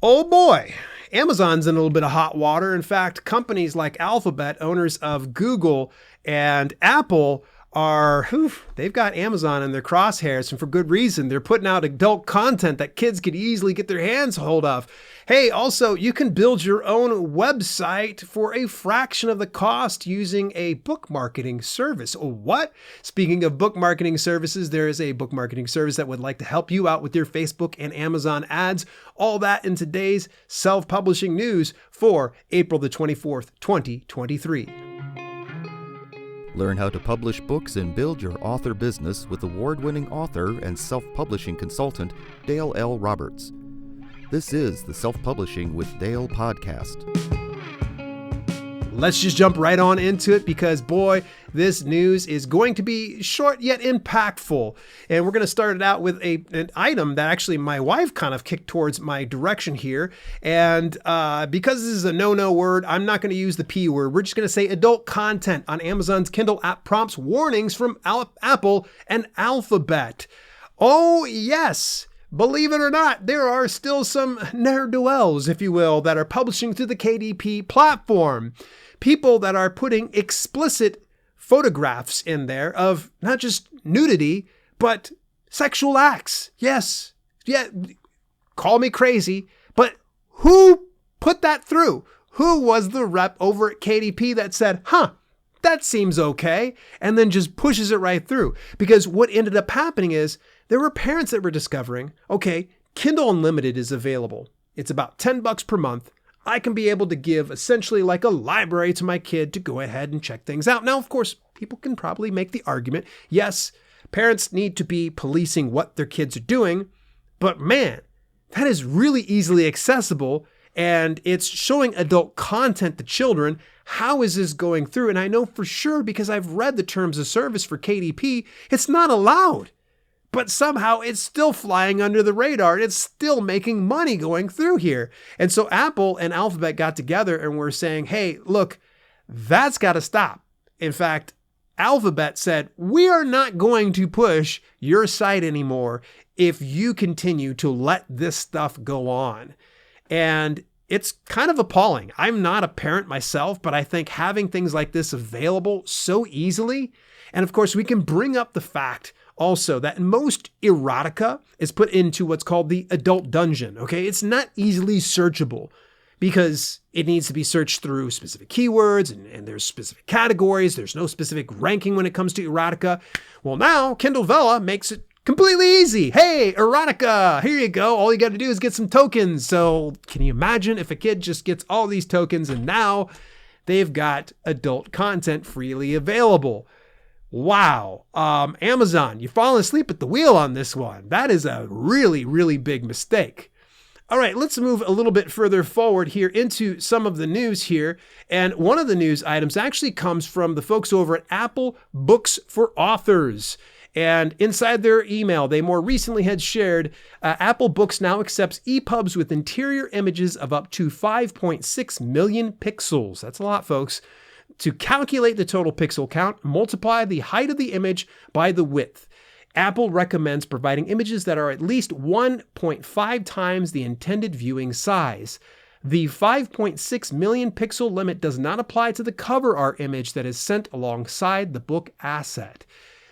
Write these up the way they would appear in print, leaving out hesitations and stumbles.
Oh boy, Amazon's in a little bit of hot water. In fact, companies like Alphabet, owners of Google and Apple, they've got Amazon in their crosshairs, and for good reason. They're putting out adult content that kids could easily get their hands hold of. Hey, also, you can build your own website for a fraction of the cost using a book marketing service. What? Speaking of book marketing services, there is a book marketing service that would like to help you out with your Facebook and Amazon ads. All that in today's self-publishing news for April the 24th, 2023. Learn how to publish books and build your author business with award-winning author and self-publishing consultant Dale L. Roberts. This is the Self-Publishing with Dale podcast. Let's just jump right on into it because, boy, this news is going to be short yet impactful. And we're going to start it out with an item that actually my wife kind of kicked towards my direction here. And because this is a no-no word, I'm not going to use the P word. We're just going to say adult content on Amazon's Kindle app prompts warnings from Apple and Alphabet. Oh, yes. Believe it or not, there are still some ne'er-do-wells, if you will, that are publishing through the KDP platform. People that are putting explicit photographs in there of not just nudity, but sexual acts. Yes. Yeah. Call me crazy, but who put that through? Who was the rep over at KDP that said, that seems okay, and then just pushes it right through? Because what ended up happening is there were parents that were discovering, okay, Kindle Unlimited is available. It's about $10 per month. I can be able to give essentially like a library to my kid to go ahead and check things out. Now, of course, people can probably make the argument, yes, parents need to be policing what their kids are doing, but man, that is really easily accessible, and it's showing adult content to children. How is this going through? And I know for sure because I've read the terms of service for KDP, it's not allowed. But somehow it's still flying under the radar. It's still making money going through here. And so Apple and Alphabet got together and were saying, hey, look, that's got to stop. In fact, Alphabet said, we are not going to push your site anymore if you continue to let this stuff go on. And it's kind of appalling. I'm not a parent myself, but I think having things like this available so easily, and of course we can bring up the fact also that most erotica is put into what's called the adult dungeon, okay? It's not easily searchable because it needs to be searched through specific keywords and there's specific categories. There's no specific ranking when it comes to erotica. Well, now Kindle Vella makes it completely easy. Hey, erotica, here you go. All you got to do is get some tokens. So can you imagine if a kid just gets all these tokens and now they've got adult content freely available? Wow. Amazon, you've fallen asleep at the wheel on this one. That is a really, really big mistake. All right, let's move a little bit further forward here into some of the news here. And one of the news items actually comes from the folks over at Apple Books for Authors. And inside their email, they more recently had shared, Apple Books now accepts EPUBs with interior images of up to 5.6 million pixels. That's a lot, folks. To calculate the total pixel count, multiply the height of the image by the width. Apple recommends providing images that are at least 1.5 times the intended viewing size. The 5.6 million pixel limit does not apply to the cover art image that is sent alongside the book asset.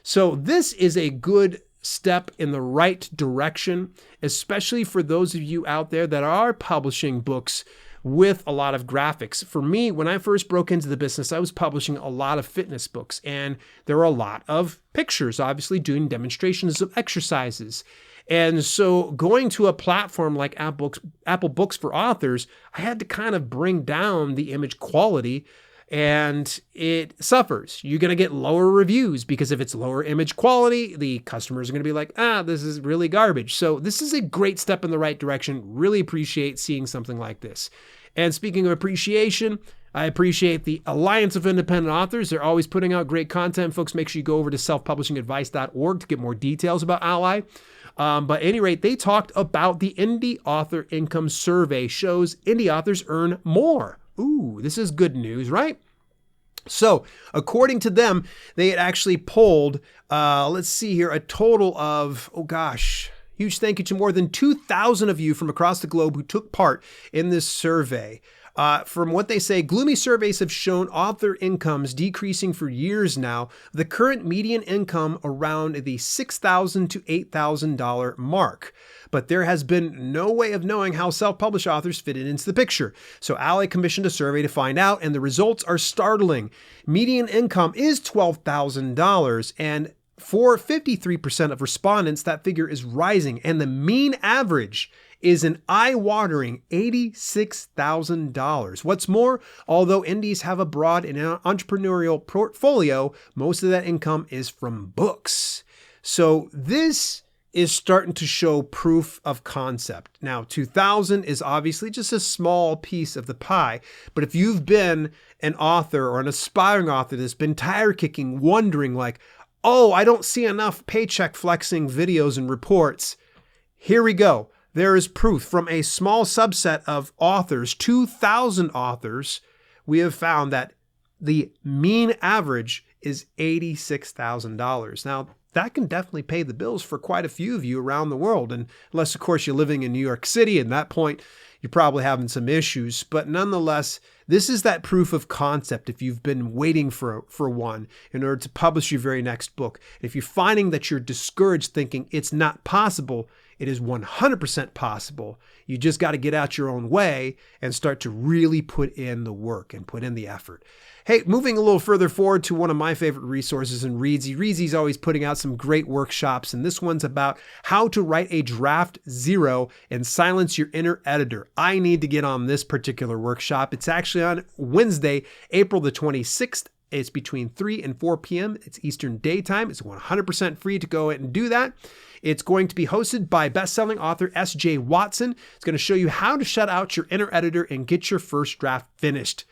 So this is a good step in the right direction, especially for those of you out there that are publishing books with a lot of graphics. For me, when I first broke into the business, I was publishing a lot of fitness books, and there were a lot of pictures, obviously doing demonstrations of exercises. And so going to a platform like Apple Books for Authors, I had to kind of bring down the image quality, and it suffers. You're going to get lower reviews because if it's lower image quality, the customers are going to be like, this is really garbage. So this is a great step in the right direction. Really appreciate seeing something like this. And speaking of appreciation, I appreciate the Alliance of Independent Authors. They're always putting out great content. Folks, make sure you go over to selfpublishingadvice.org to get more details about Ally. But at any rate, they talked about the Indie Author Income Survey shows indie authors earn more. Ooh, this is good news, right? So according to them, they had actually polled, let's see here, a total of, Huge thank you to more than 2,000 of you from across the globe who took part in this survey. From what they say, gloomy surveys have shown author incomes decreasing for years now. The current median income around the $6,000 to $8,000 mark. But there has been no way of knowing how self-published authors fit into the picture. So Alley commissioned a survey to find out, and the results are startling. Median income is $12,000, and for 53% of respondents, that figure is rising, and the mean average is an eye-watering $86,000. What's more, although indies have a broad and entrepreneurial portfolio, most of that income is from books. So this is starting to show proof of concept. Now, 2,000 is obviously just a small piece of the pie, but if you've been an author or an aspiring author that's been tire kicking, wondering like, oh, I don't see enough paycheck flexing videos and reports, here we go. There is proof from a small subset of authors, 2,000 authors, we have found that the mean average is $86,000. Now, that can definitely pay the bills for quite a few of you around the world. And unless, of course, you're living in New York City, at that point, you're probably having some issues. But nonetheless, this is that proof of concept if you've been waiting for one in order to publish your very next book. If you're finding that you're discouraged thinking it's not possible, it is 100% possible. You just got to get out your own way and start to really put in the work and put in the effort. Hey, moving a little further forward to one of my favorite resources in Reedsy. Reedsy's always putting out some great workshops, and this one's about how to write a draft zero and silence your inner editor. I need to get on this particular workshop. It's actually on Wednesday, April the 26th. It's between 3 and 4 p.m. It's Eastern Daytime. It's 100% free to go ahead and do that. It's going to be hosted by best-selling author S.J. Watson. It's going to show you how to shut out your inner editor and get your first draft finished.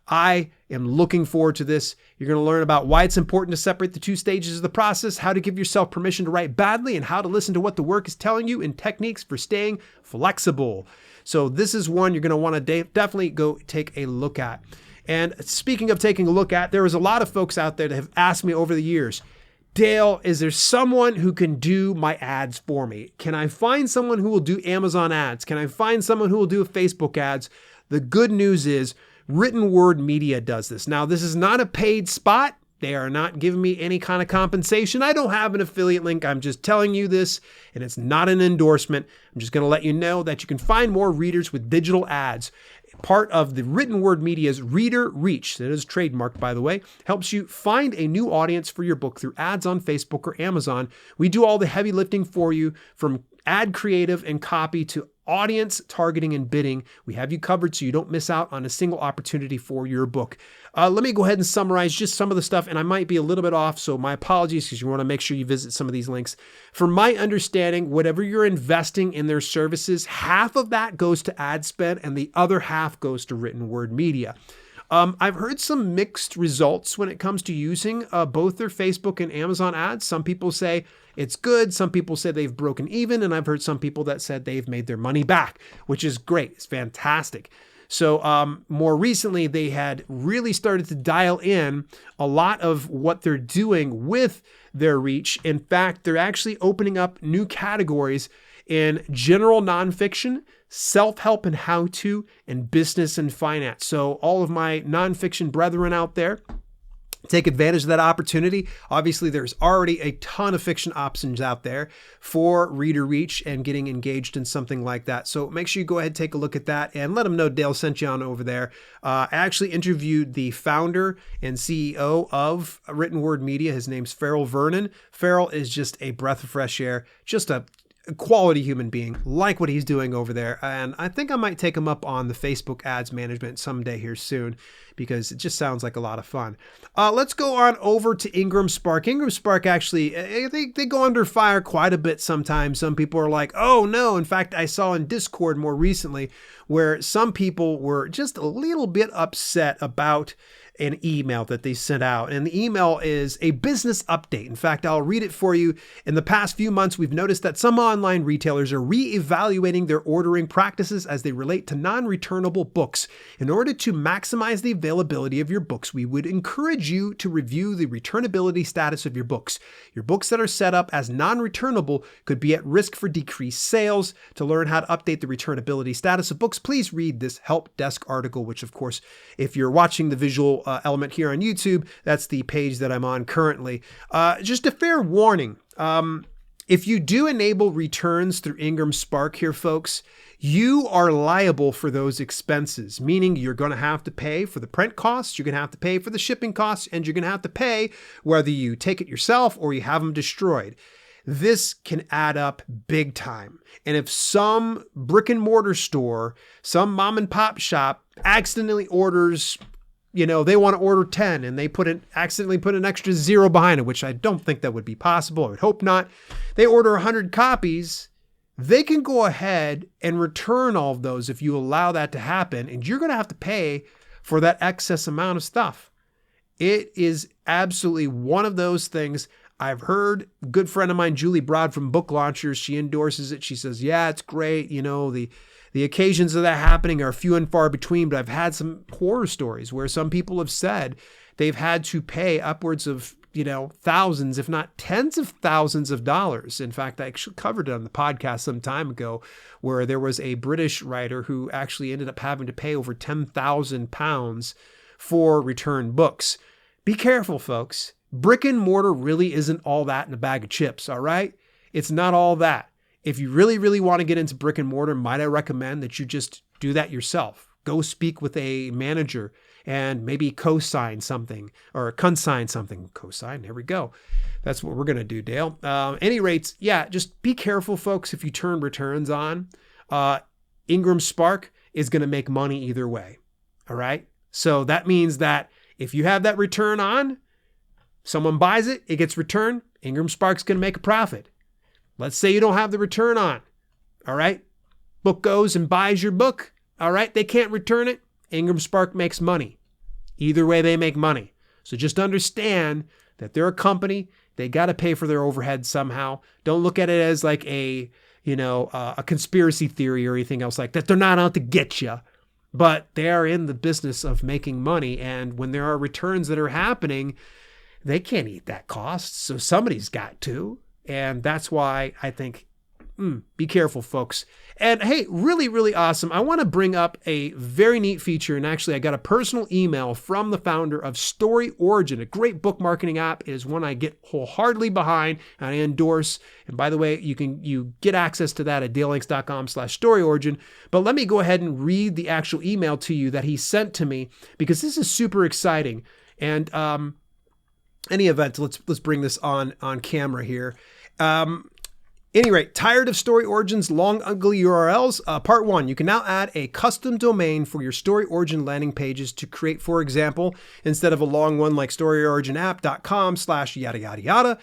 I am looking forward to this. You're going to learn about why it's important to separate the two stages of the process, how to give yourself permission to write badly, and how to listen to what the work is telling you, and techniques for staying flexible. So this is one you're going to want to definitely go take a look at. And speaking of taking a look at, there was a lot of folks out there that have asked me over the years, Dale, is there someone who can do my ads for me? Can I find someone who will do Amazon ads? Can I find someone who will do Facebook ads? The good news is Written Word Media does this. Now, this is not a paid spot. They are not giving me any kind of compensation. I don't have an affiliate link. I'm just telling you this, and it's not an endorsement. I'm just going to let you know that you can find more readers with digital ads. Part of the Written Word Media's Reader Reach, that is trademarked, by the way, helps you find a new audience for your book through ads on Facebook or Amazon. We do all the heavy lifting for you, from ad creative and copy to audience targeting and bidding. We have you covered so you don't miss out on a single opportunity for your book. Let me go ahead and summarize just some of the stuff, and I might be a little bit off, so my apologies, because you want to make sure you visit some of these links. From my understanding, whatever you're investing in their services, half of that goes to ad spend and the other half goes to Written Word Media. I've heard some mixed results when it comes to using both their Facebook and Amazon ads. Some people say it's good. Some people say they've broken even. And I've heard some people that said they've made their money back, which is great. It's fantastic. So more recently, they had really started to dial in a lot of what they're doing with their reach. In fact, they're actually opening up new categories in general nonfiction, self-help and how-to, and business and finance. So all of my nonfiction brethren out there, take advantage of that opportunity. Obviously, there's already a ton of fiction options out there for reader reach and getting engaged in something like that. So make sure you go ahead and take a look at that and let them know Dale sent you on over there. I actually interviewed the founder and CEO of Written Word Media. His name's Farrell Vernon. Farrell is just a breath of fresh air, just a quality human being, like what he's doing over there. And I think I might take him up on the Facebook ads management someday here soon, because it just sounds like a lot of fun. Let's go on over to Ingram Spark. Ingram Spark actually, they go under fire quite a bit sometimes. Some people are like, oh no. In fact, I saw in Discord more recently where some people were just a little bit upset about an email that they sent out. And the email is a business update. In fact, I'll read it for you. In the past few months, we've noticed that some online retailers are reevaluating their ordering practices as they relate to non-returnable books. In order to maximize the availability of your books, we would encourage you to review the returnability status of your books. Your books that are set up as non-returnable could be at risk for decreased sales. To learn how to update the returnability status of books, please read this help desk article, which of course, if you're watching the visual element here on YouTube, that's the page that I'm on currently. Just a fair warning. If you do enable returns through Ingram Spark here, folks, you are liable for those expenses, meaning you're going to have to pay for the print costs, you're going to have to pay for the shipping costs, and you're going to have to pay whether you take it yourself or you have them destroyed. This can add up big time. And if some brick and mortar store, some mom and pop shop accidentally orders, they want to order 10 and they accidentally put an extra 0 behind it, which I don't think that would be possible. I would hope not. They order 100 copies. They can go ahead and return all of those if you allow that to happen. And you're going to have to pay for that excess amount of stuff. It is absolutely one of those things. I've heard a good friend of mine, Julie Broad from Book Launchers, she endorses it. She says, yeah, it's great. The occasions of that happening are few and far between, but I've had some horror stories where some people have said they've had to pay upwards of, thousands, if not tens of thousands of dollars. In fact, I actually covered it on the podcast some time ago where there was a British writer who actually ended up having to pay over £10,000 for returned books. Be careful, folks. Brick and mortar really isn't all that in a bag of chips, all right? It's not all that. If you really, really want to get into brick and mortar, might I recommend that you just do that yourself. Go speak with a manager and maybe co-sign something or consign something. Co-sign, there we go. That's what we're going to do, Dale. Any rates, yeah, just be careful, folks, if you turn returns on. Ingram Spark is going to make money either way, all right? So that means that if you have that return on, someone buys it, it gets returned, Ingram Spark's going to make a profit. Let's say you don't have the return on, all right? Book goes and buys your book, all right? They can't return it. Ingram Spark makes money. Either way, they make money. So just understand that they're a company. They got to pay for their overhead somehow. Don't look at it as like a conspiracy theory or anything else like that. They're not out to get you, but they are in the business of making money. And when there are returns that are happening, they can't eat that cost. So somebody's got to. And that's why I think, be careful, folks. And hey, really, really awesome. I want to bring up a very neat feature. And actually, I got a personal email from the founder of Story Origin, a great book marketing app. It is one I get wholeheartedly behind and I endorse. And by the way, you get access to that at dalelinks.com/storyorigin. But let me go ahead and read the actual email to you that he sent to me because this is super exciting. And any event, let's bring this on camera here. Any rate, tired of Story Origin's long, ugly URLs? Part 1, you can now add a custom domain for your Story Origin landing pages to create, for example, instead of a long one like storyoriginApp.com/yada, yada, yada,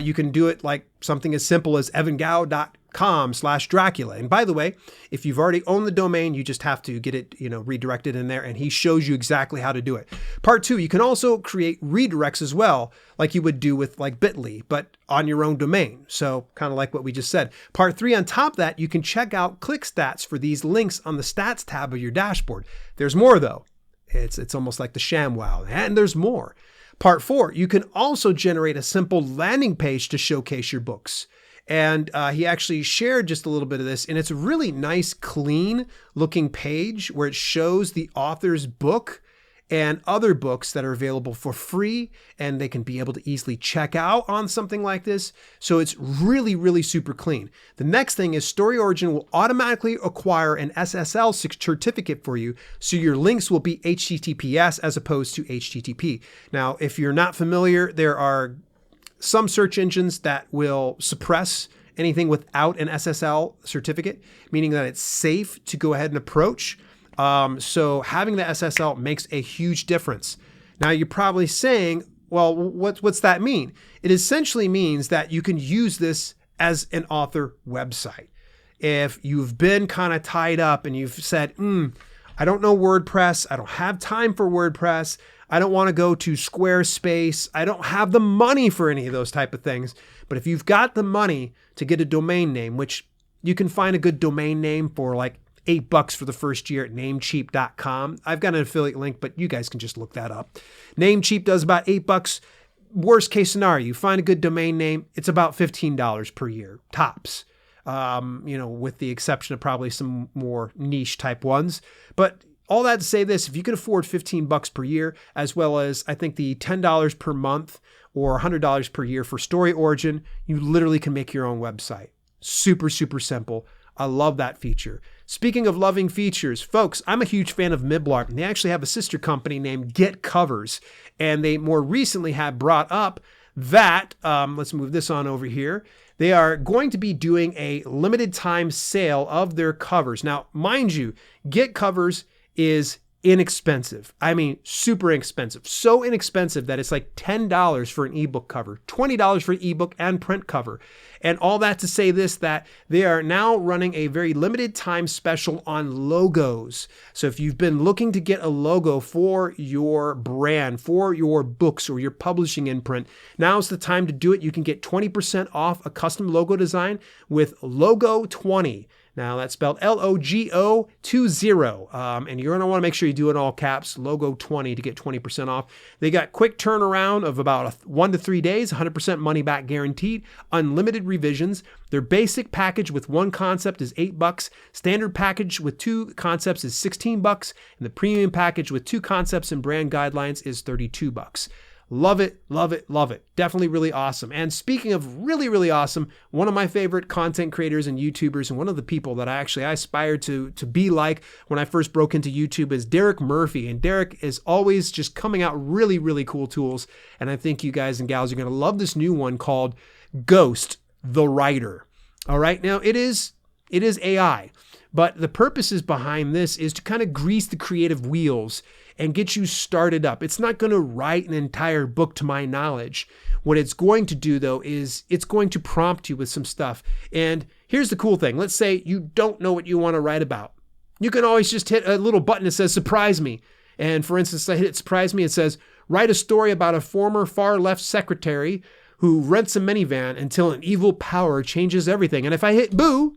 you can do it like something as simple as evangao.com/Dracula. And by the way, if you've already owned the domain, you just have to get it, redirected in there, and he shows you exactly how to do it. Part 2, you can also create redirects as well, like you would do with like Bitly, but on your own domain. So kind of like what we just said. Part 3, on top of that, you can check out click stats for these links on the stats tab of your dashboard. There's more though. It's almost like the ShamWow, and there's more. Part 4, you can also generate a simple landing page to showcase your books. And he actually shared just a little bit of this, and it's a really nice, clean looking page where it shows the author's book and other books that are available for free, and they can be able to easily check out on something like this. So it's really, really super clean. The next thing is Story Origin will automatically acquire an SSL certificate for you, so your links will be HTTPS as opposed to HTTP. Now, if you're not familiar, there are some search engines that will suppress anything without an SSL certificate, meaning that it's safe to go ahead and approach. So having the SSL makes a huge difference. Now you're probably saying, well, what's that mean? It essentially means that you can use this as an author website. If you've been kind of tied up and you've said, I don't know WordPress, I don't have time for WordPress, I don't want to go to Squarespace. I don't have the money for any of those type of things. But if you've got the money to get a domain name, which you can find a good domain name for like $8 for the first year at namecheap.com. I've got an affiliate link, but you guys can just look that up. Namecheap does about $8. Worst case scenario, you find a good domain name, it's about $15 per year, tops. With the exception of probably some more niche type ones. But all that to say this, if you can afford $15 per year, as well as I think the $10 per month or $100 per year for Story Origin, you literally can make your own website. Super, super simple. I love that feature. Speaking of loving features, folks, I'm a huge fan of Miblarp, and they actually have a sister company named Get Covers. And they more recently have brought up that, let's move this on over here. They are going to be doing a limited time sale of their covers. Now, mind you, Get Covers is inexpensive. I mean, super inexpensive. So inexpensive that it's like $10 for an ebook cover, $20 for an ebook and print cover. And all that to say this, that they are now running a very limited time special on logos. So if you've been looking to get a logo for your brand, for your books or your publishing imprint, now's the time to do it. You can get 20% off a custom logo design with Logo 20. Now that's spelled Logo 20. And you're going to want to make sure you do it in all caps, Logo 20 to get 20% off. They got quick turnaround of about 1 to 3 days, 100% money back guaranteed, unlimited revisions. Their basic package with one concept is $8. Standard package with 2 concepts is $16. And the premium package with 2 concepts and brand guidelines is $32. Love it, love it, love it. Definitely really awesome. And speaking of really, really awesome, one of my favorite content creators and YouTubers, and one of the people that I aspired to be like when I first broke into YouTube, is Derek Murphy. And Derek is always just coming out really, really cool tools. And I think you guys and gals are going to love this new one called Ghost the Writer. All right. Now it is AI, but the purposes behind this is to kind of grease the creative wheels and get you started up. It's not going to write an entire book to my knowledge. What it's going to do though is it's going to prompt you with some stuff. And here's the cool thing. Let's say you don't know what you want to write about. You can always just hit a little button that says surprise me. And for instance, I hit surprise me. It says write a story about a former far left secretary who rents a minivan until an evil power changes everything. And if I hit boo,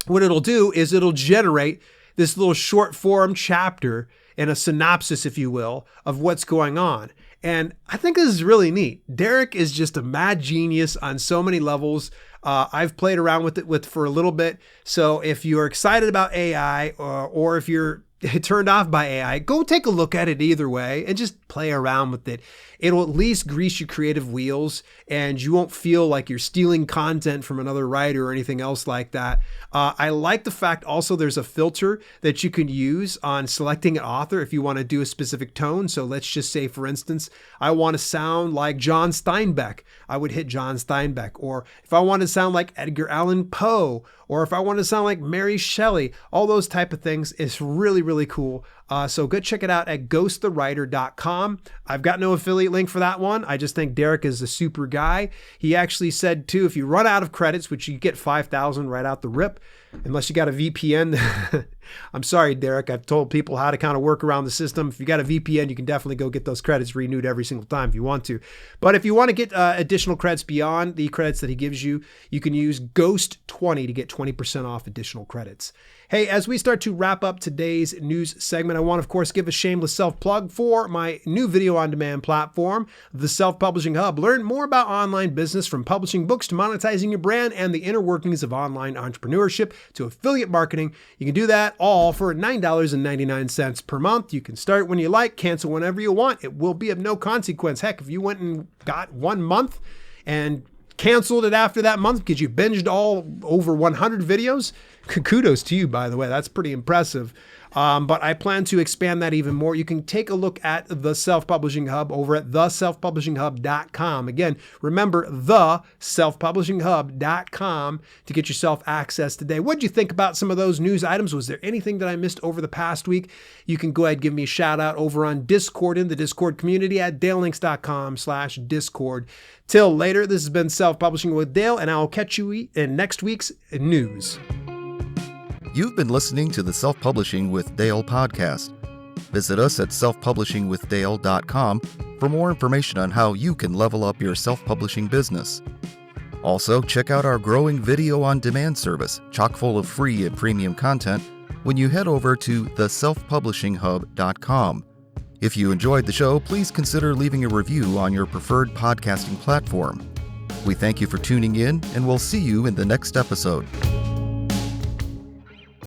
what it'll do is it'll generate this little short form chapter and a synopsis, if you will, of what's going on. And I think this is really neat. Derek is just a mad genius on so many levels. I've played around with it for a little bit. So if you're excited about AI or if you're turned off by AI, go take a look at it either way and just play around with it. It'll at least grease your creative wheels and you won't feel like you're stealing content from another writer or anything else like that. I like the fact also there's a filter that you can use on selecting an author if you want to do a specific tone. So let's just say, for instance, I want to sound like John Steinbeck. I would hit John Steinbeck. Or if I want to sound like Edgar Allan Poe, or if I want to sound like Mary Shelley, all those type of things. It's really, really cool. So go check it out at ghostthewriter.com. I've got no affiliate link for that one. I just think Derek is a super guy. He actually said too, if you run out of credits, which you get 5,000 right out the rip, unless you got a VPN. I'm sorry, Derek. I've told people how to kind of work around the system. If you got a VPN, you can definitely go get those credits renewed every single time if you want to. But if you want to get additional credits beyond the credits that he gives you, you can use Ghost 20 to get 20% off additional credits. Hey, as we start to wrap up today's news segment, I want to, of course, give a shameless self-plug for my new video-on-demand platform, The Self-Publishing Hub. Learn more about online business, from publishing books to monetizing your brand and the inner workings of online entrepreneurship to affiliate marketing. You can do that all for $9.99 per month. You can start when you like, cancel whenever you want. It will be of no consequence. Heck, if you went and got 1 month and canceled it after that month because you binged all over 100 videos, kudos to you, by the way. That's pretty impressive. But I plan to expand that even more. You can take a look at the Self-Publishing Hub over at theselfpublishinghub.com. Again, remember theselfpublishinghub.com to get yourself access today. What did you think about some of those news items? Was there anything that I missed over the past week? You can go ahead and give me a shout out over on Discord in the Discord community at dalelinks.com/Discord. Till later, this has been Self-Publishing with Dale, and I'll catch you in next week's news. You've been listening to the Self-Publishing with Dale podcast. Visit us at selfpublishingwithdale.com for more information on how you can level up your self-publishing business. Also, check out our growing video-on-demand service, chock full of free and premium content, when you head over to theselfpublishinghub.com. If you enjoyed the show, please consider leaving a review on your preferred podcasting platform. We thank you for tuning in, and we'll see you in the next episode.